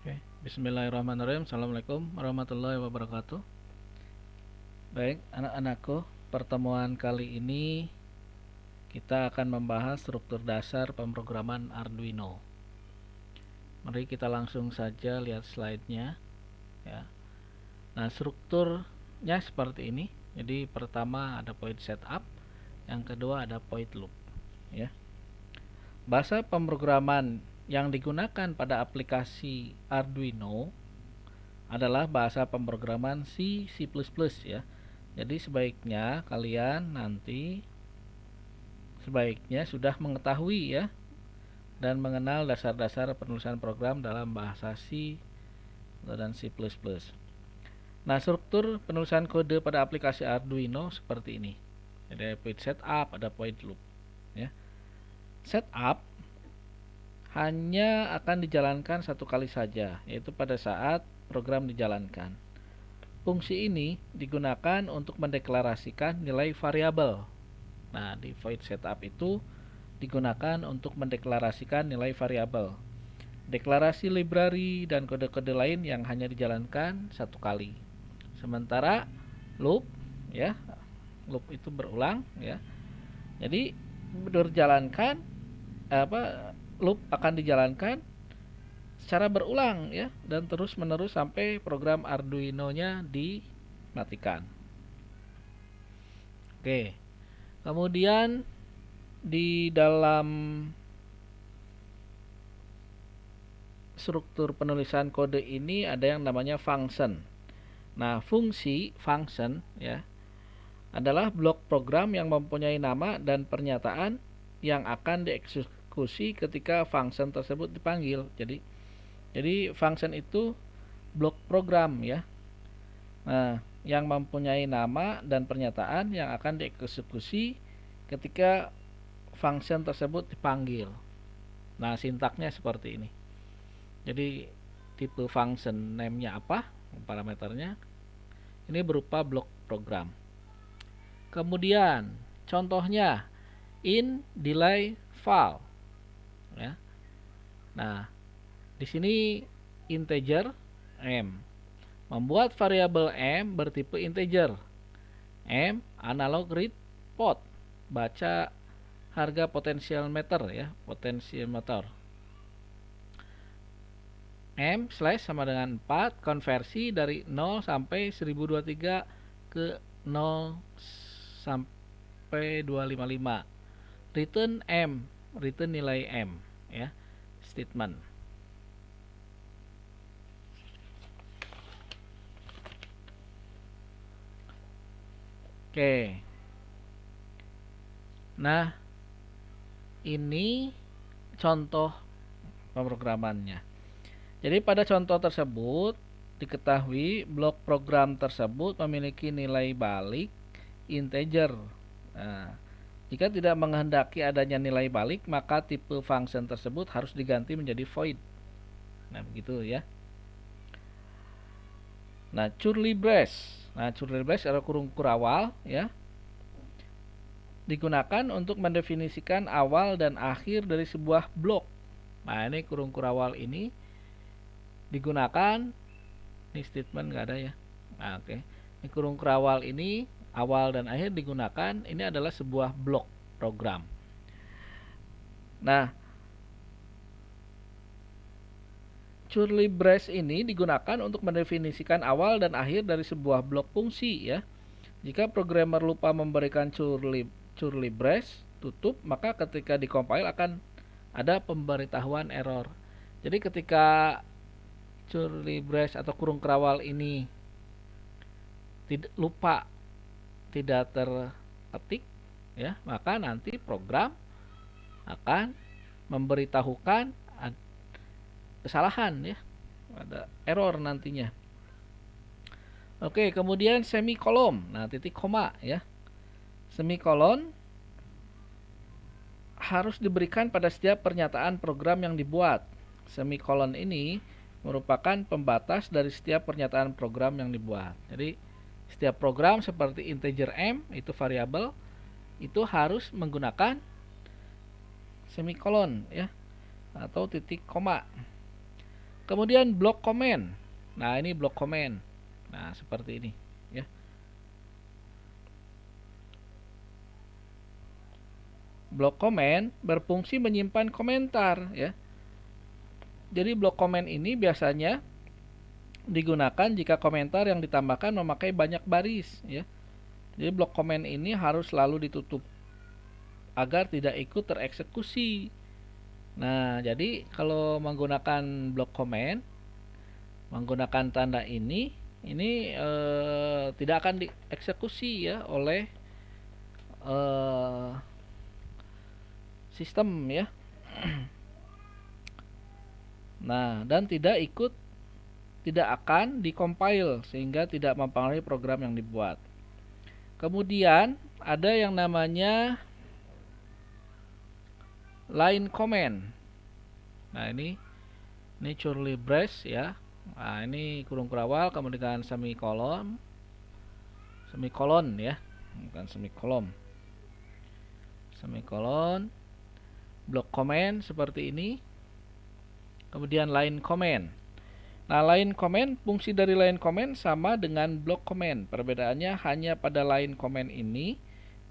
Oke, Bismillahirrahmanirrahim. Assalamualaikum warahmatullahi wabarakatuh. Baik, anak-anakku, pertemuan kali ini kita akan membahas struktur dasar pemrograman Arduino. Mari kita langsung saja lihat slide-nya, ya. Nah, strukturnya seperti ini. Jadi pertama ada point setup, yang kedua ada point loop, ya. Bahasa pemrograman yang digunakan pada aplikasi Arduino adalah bahasa pemrograman C, C++, ya. Jadi sebaiknya kalian nanti sudah mengetahui, ya, dan mengenal dasar-dasar penulisan program dalam bahasa C dan C++. Nah, struktur penulisan kode pada aplikasi Arduino seperti ini. Ada point setup, ada point loop, ya. Setup hanya akan dijalankan satu kali saja, yaitu pada saat program dijalankan. Fungsi ini digunakan untuk mendeklarasikan nilai variabel. Nah, di void setup itu digunakan untuk mendeklarasikan nilai variabel. Deklarasi library dan kode-kode lain yang hanya dijalankan satu kali. Sementara loop, ya, loop itu berulang, ya. Jadi loop akan dijalankan secara berulang, ya, dan terus menerus sampai program Arduino-nya dimatikan. Oke. Kemudian di dalam struktur penulisan kode ini ada yang namanya function. Nah, fungsi function, ya, adalah blok program yang mempunyai nama dan pernyataan yang akan dieksekusi ketika function tersebut dipanggil. Jadi function itu blok program, ya. Nah, yang mempunyai nama dan pernyataan yang akan dieksekusi ketika function tersebut dipanggil. Nah, sintaknya seperti ini. Jadi tipe function name-nya apa, parameternya, ini berupa blok program. Kemudian contohnya in delay file, ya. Nah, di sini integer m, membuat variabel m bertipe integer. M analog read pot, baca harga potensialmeter, ya, potensiometer. M slash sama dengan 4, konversi dari 0 sampai 1023 ke 0 sampai 255. Return M, return nilai M, ya, statement. Oke. Nah, ini contoh pemrogramannya. Jadi pada contoh tersebut diketahui blok program tersebut memiliki nilai balik integer. Nah, jika tidak menghendaki adanya nilai balik, maka tipe function tersebut harus diganti menjadi void. Nah, begitu, ya. Nah, curly brace. Nah, curly brace atau kurung kurawal, ya, digunakan untuk mendefinisikan awal dan akhir dari sebuah blok. Nah, ini kurung kurawal ini digunakan, ini statement nggak ada, ya. Nah, oke. Ini kurung kurawal ini awal dan akhir digunakan, ini adalah sebuah blok program. Nah, curly brace ini digunakan untuk mendefinisikan awal dan akhir dari sebuah blok fungsi, ya. Jika programmer lupa memberikan curly brace tutup, maka ketika dikompil akan ada pemberitahuan error. Jadi ketika curly brace atau kurung kerawal ini tidak terketik, ya, maka nanti program akan memberitahukan kesalahan, ya, ada error nantinya. Oke, kemudian semikolon, nah, titik koma, ya. Semikolon harus diberikan pada setiap pernyataan program yang dibuat. Semikolon ini merupakan pembatas dari setiap pernyataan program yang dibuat. Jadi setiap program seperti integer m, itu variabel, itu harus menggunakan semikolon, ya, atau titik koma. Kemudian block comment. Nah, ini block comment. Nah, seperti ini ya. Block comment berfungsi menyimpan komentar ya. Jadi block comment ini biasanya digunakan jika komentar yang ditambahkan memakai banyak baris ya. Jadi blok comment ini harus selalu ditutup agar tidak ikut tereksekusi. Nah, jadi kalau menggunakan blok comment, menggunakan tanda ini tidak akan dieksekusi ya oleh sistem ya. Nah, dan tidak akan dikompil sehingga tidak mempengaruhi program yang dibuat. Kemudian ada yang namanya line comment. Nah, ini curly brace ya. Nah, ini kurung kurawal kemudian semikolon ya, bukan semikolon. Semikolon, block comment seperti ini. Kemudian line comment. Nah, line comment, fungsi dari line comment sama dengan block comment. Perbedaannya hanya pada line comment ini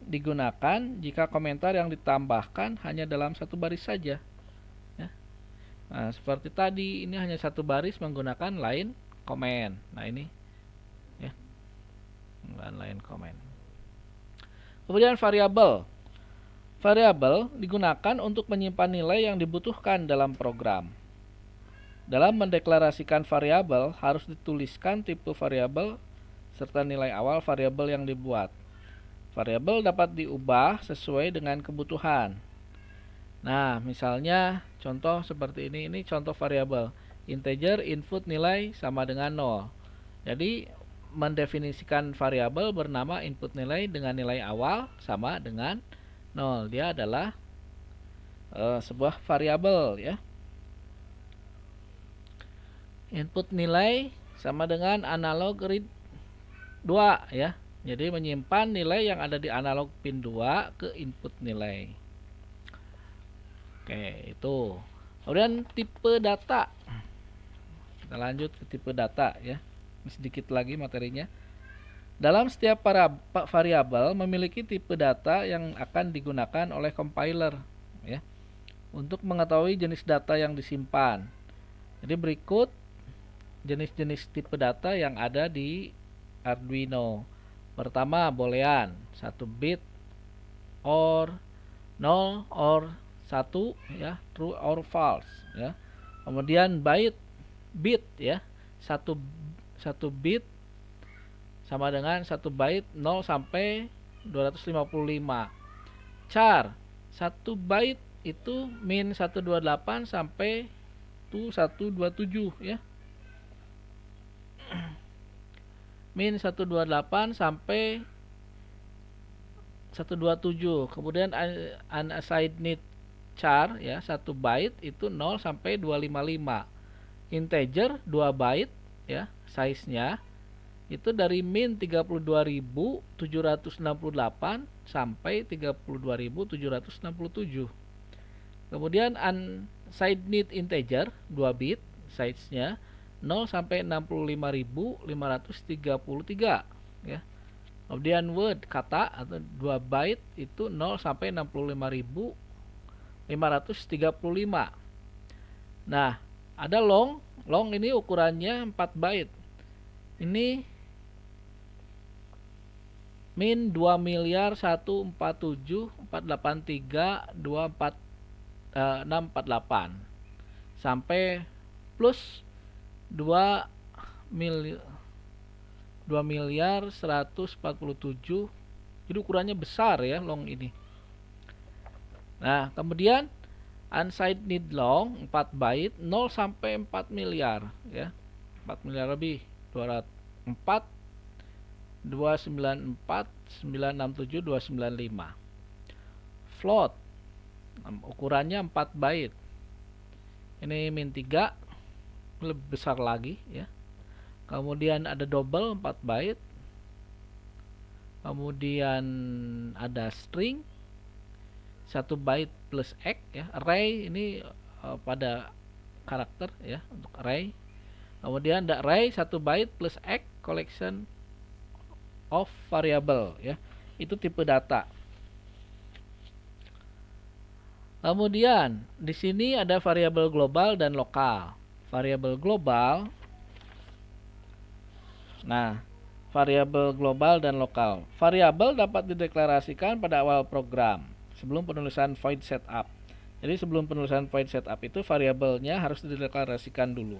digunakan jika komentar yang ditambahkan hanya dalam satu baris saja. Ya. Nah, seperti tadi, ini hanya satu baris menggunakan line comment. Nah, ini ya, line comment. Kemudian variabel. Variabel digunakan untuk menyimpan nilai yang dibutuhkan dalam program. Dalam mendeklarasikan variabel, harus dituliskan tipe variabel serta nilai awal variabel yang dibuat. Variabel dapat diubah sesuai dengan kebutuhan. Nah, misalnya contoh seperti ini contoh variabel. Integer input nilai sama dengan 0. Jadi, mendefinisikan variabel bernama input nilai dengan nilai awal sama dengan 0. Dia adalah sebuah variabel ya. Input nilai sama dengan analog read 2 ya. Jadi menyimpan nilai yang ada di analog pin 2 ke input nilai. Oke, itu. Kemudian tipe data. Kita lanjut ke tipe data ya. Sedikit lagi materinya. Dalam setiap variabel memiliki tipe data yang akan digunakan oleh compiler ya, untuk mengetahui jenis data yang disimpan. Jadi berikut jenis-jenis tipe data yang ada di Arduino. Pertama, boolean, 1 bit, or, 0 or 1 ya, true or false ya. Kemudian bit ya, 1 bit sama dengan 1 byte 0 sampai 255. Char, 1 byte itu min 128 sampai 127 ya. Min 128 sampai 127. Kemudian unassigned char ya, 1 byte itu 0 sampai 255. Integer 2 byte ya, size-nya itu dari min 32.768 sampai 32.767. Kemudian unsigned integer 2 bit, size-nya 0 sampai 65.533 ya. Kemudian word, kata atau 2 byte itu 0 sampai 65.535. Nah, ada long ini ukurannya 4 byte. Ini min 2.147.483.24648 sampai plus 2 miliar 147. Jadi ukurannya besar ya long ini. Nah, kemudian unsigned long 4 byte 0 sampai 4 miliar ya. 4 miliar lebih. 204 294 967 295. Float ukurannya 4 byte. Ini min 3, lebih besar lagi ya. Kemudian ada double 4 byte. Kemudian ada string 1 byte plus X ya. Array ini pada karakter ya, untuk array. Kemudian the array 1 byte plus x collection of variable ya. Itu tipe data. Kemudian di sini ada variabel global dan lokal. Variabel global. Nah, variabel global dan lokal. Variabel dapat dideklarasikan pada awal program sebelum penulisan void setup. Jadi sebelum penulisan void setup itu variabelnya harus dideklarasikan dulu.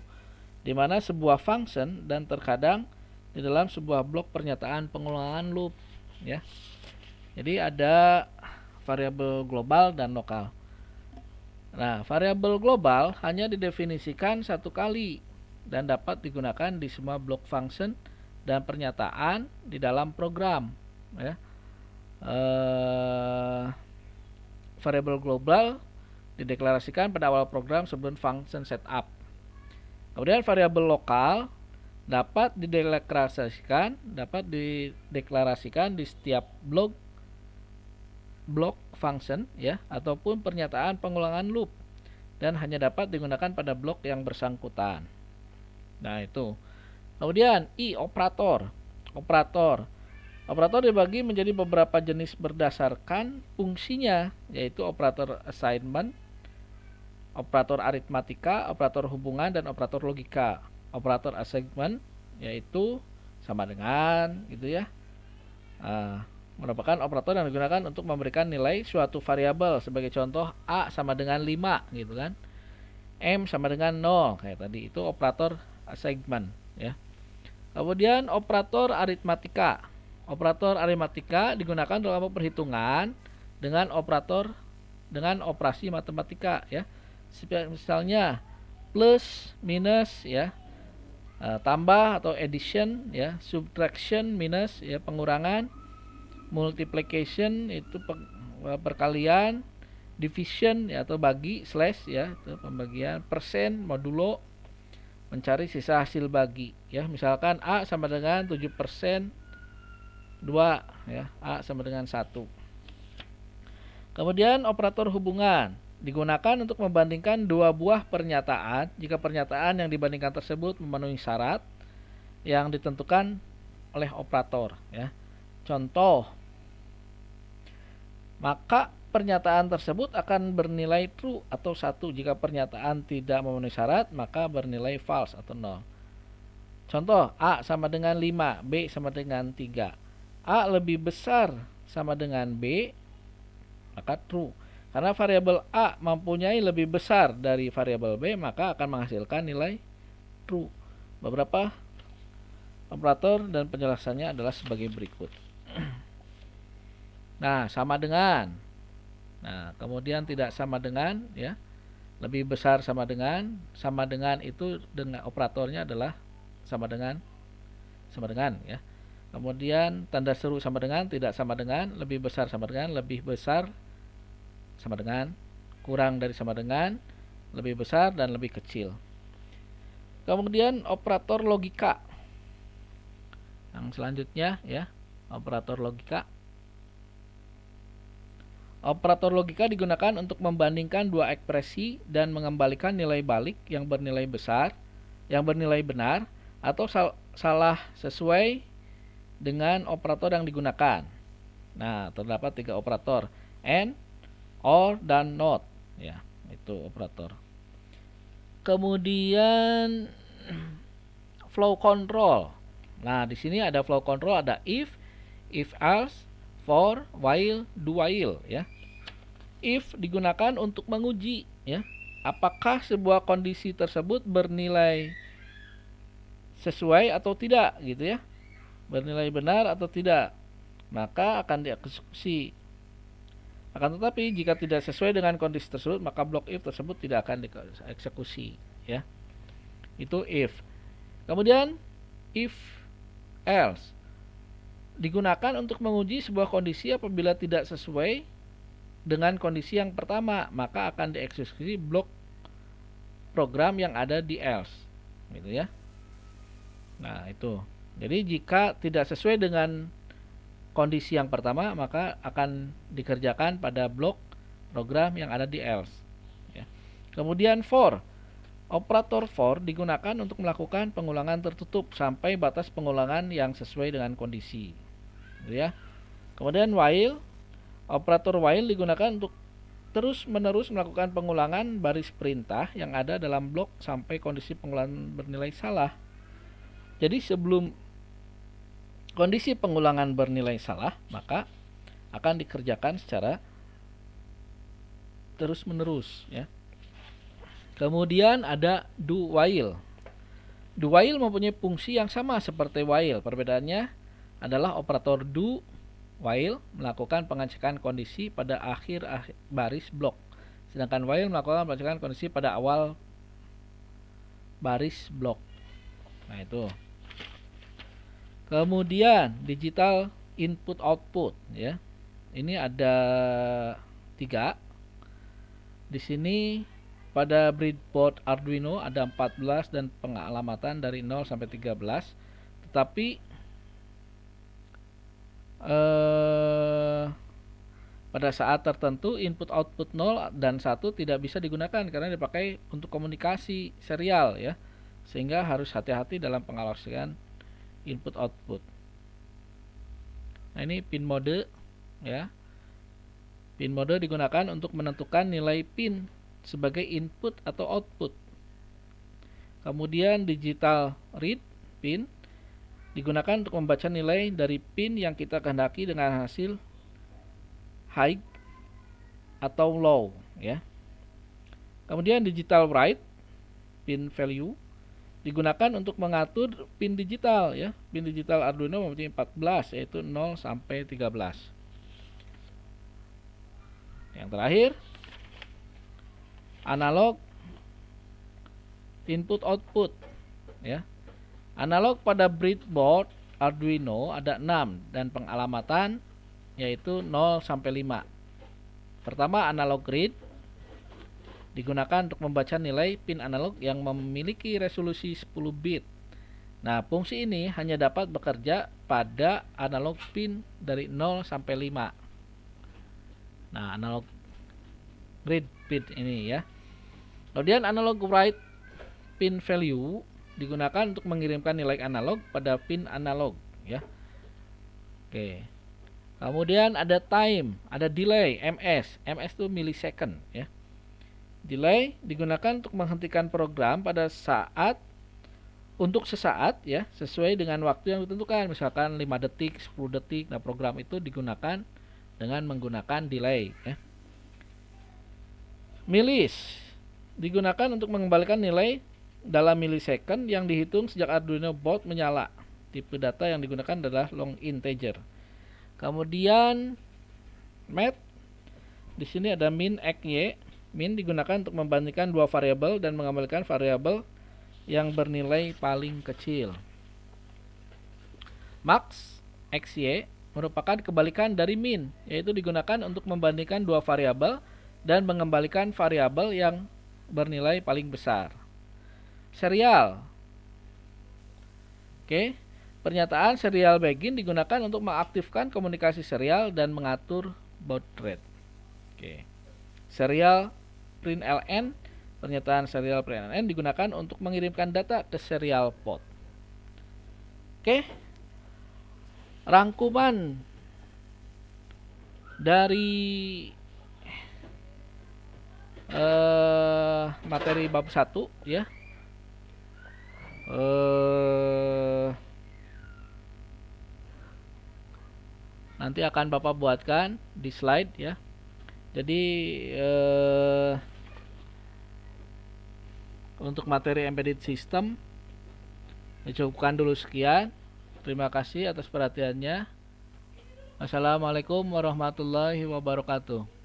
Di mana sebuah function dan terkadang di dalam sebuah blok pernyataan pengulangan loop ya. Jadi ada variabel global dan lokal. Nah, variabel global hanya didefinisikan satu kali dan dapat digunakan di semua blok function dan pernyataan di dalam program ya. Variabel global dideklarasikan pada awal program sebelum function setup. Kemudian variabel lokal dapat dideklarasikan di setiap blok function ya, ataupun pernyataan pengulangan loop, dan hanya dapat digunakan pada blok yang bersangkutan. Nah, itu. Kemudian operator. Operator dibagi menjadi beberapa jenis berdasarkan fungsinya, yaitu operator assignment, operator aritmatika, operator hubungan, dan operator logika. Operator assignment yaitu sama dengan gitu ya. Merupakan operator yang digunakan untuk memberikan nilai suatu variabel. Sebagai contoh, A sama dengan 5 gitu kan. M sama dengan 0 kayak tadi. Itu operator assignment ya. Kemudian operator aritmatika. Operator aritmatika digunakan dalam perhitungan dengan operasi matematika ya. Misalnya plus, minus ya, tambah atau addition ya, subtraction minus ya, pengurangan, multiplication itu perkalian, division ya, atau bagi, slash ya, itu pembagian, persen, modulo, mencari sisa hasil bagi ya. Misalkan A sama dengan 7% 2 ya, A sama dengan 1. Kemudian operator hubungan digunakan untuk membandingkan dua buah pernyataan jika pernyataan yang dibandingkan tersebut memenuhi syarat yang ditentukan oleh operator ya. Contoh, maka pernyataan tersebut akan bernilai true atau 1. Jika pernyataan tidak memenuhi syarat, maka bernilai false atau 0. Contoh, A sama dengan 5, B sama dengan 3. A lebih besar sama dengan B, maka true. Karena variabel A mempunyai lebih besar dari variabel B, maka akan menghasilkan nilai true. Beberapa operator dan penjelasannya adalah sebagai berikut. Nah, sama dengan. Nah, kemudian tidak sama dengan ya. Lebih besar sama dengan itu dengan operatornya adalah sama dengan ya. Kemudian tanda seru sama dengan, tidak sama dengan, lebih besar sama dengan, lebih besar sama dengan, kurang dari sama dengan, lebih besar dan lebih kecil. Kemudian operator logika. Yang selanjutnya ya, operator logika. Operator logika digunakan untuk membandingkan dua ekspresi dan mengembalikan nilai balik yang bernilai benar atau salah sesuai dengan operator yang digunakan. Nah, terdapat 3 operator, and, or, dan not. Ya, itu operator. Kemudian flow control. Nah, di sini ada flow control, ada if else, for, while, do while ya. If digunakan untuk menguji ya, apakah sebuah kondisi tersebut bernilai sesuai atau tidak gitu ya. Bernilai benar atau tidak, maka akan dieksekusi. Akan tetapi jika tidak sesuai dengan kondisi tersebut, maka blok if tersebut tidak akan dieksekusi ya. Itu if. Kemudian if else digunakan untuk menguji sebuah kondisi. Apabila tidak sesuai dengan kondisi yang pertama, maka akan dieksekusi blok program yang ada di else gitu ya. Nah, itu. Jadi jika tidak sesuai dengan kondisi yang pertama, maka akan dikerjakan pada blok program yang ada di else ya. Kemudian for. Operator for digunakan untuk melakukan pengulangan tertutup sampai batas pengulangan yang sesuai dengan kondisi. Gitu ya. Kemudian while, operator while digunakan untuk terus-menerus melakukan pengulangan baris perintah yang ada dalam blok sampai kondisi pengulangan bernilai salah. Jadi sebelum kondisi pengulangan bernilai salah, maka akan dikerjakan secara terus-menerus ya. Kemudian ada do while. Do while mempunyai fungsi yang sama seperti while. Perbedaannya adalah operator do while melakukan pengecekan kondisi pada akhir baris blok, sedangkan while melakukan pengecekan kondisi pada awal baris blok. Nah itu. Kemudian digital input output ya. Ini ada 3. Di sini pada breadboard Arduino ada 14 dan pengalamatan dari 0 sampai 13. Tetapi pada saat tertentu input output 0 dan 1 tidak bisa digunakan karena dipakai untuk komunikasi serial ya. Sehingga harus hati-hati dalam pengalokasian input output. Nah, ini pin mode ya. Pin mode digunakan untuk menentukan nilai pin sebagai input atau output. Kemudian digital read pin digunakan untuk membaca nilai dari pin yang kita kehendaki dengan hasil high atau low ya. Kemudian digital write pin value digunakan untuk mengatur pin digital ya. Pin digital Arduino mempunyai 14 yaitu 0 sampai 13. Yang terakhir analog input output ya. Analog pada breadboard Arduino ada 6 dan pengalamatan yaitu 0 sampai 5. Pertama analog read digunakan untuk membaca nilai pin analog yang memiliki resolusi 10 bit. Nah, fungsi ini hanya dapat bekerja pada analog pin dari 0 sampai 5. Nah, analog read pin ini ya. Kemudian analog write pin value digunakan untuk mengirimkan nilai analog pada pin analog ya. Oke. Kemudian ada time, ada delay, MS. MS itu millisecond ya. Delay digunakan untuk menghentikan program pada saat untuk sesaat ya, sesuai dengan waktu yang ditentukan. Misalkan 5 detik, 10 detik. Nah, program itu digunakan dengan menggunakan delay ya. Millis digunakan untuk mengembalikan nilai dalam millisecond yang dihitung sejak Arduino board menyala. Tipe data yang digunakan adalah long integer. Kemudian math di sini ada min xy. Min digunakan untuk membandingkan dua variabel dan mengembalikan variabel yang bernilai paling kecil. Max xy merupakan kebalikan dari min, yaitu digunakan untuk membandingkan dua variabel dan mengembalikan variabel yang bernilai paling besar. Serial. Oke. Pernyataan serial begin digunakan untuk mengaktifkan komunikasi serial dan mengatur baud rate. Oke. Serial println, pernyataan serial println digunakan untuk mengirimkan data ke serial port. Oke. Rangkuman dari materi bab 1 ya. Nanti akan Bapak buatkan di slide ya. Jadi untuk materi embedded system dicukupkan dulu sekian. Terima kasih atas perhatiannya. Wassalamualaikum warahmatullahi wabarakatuh.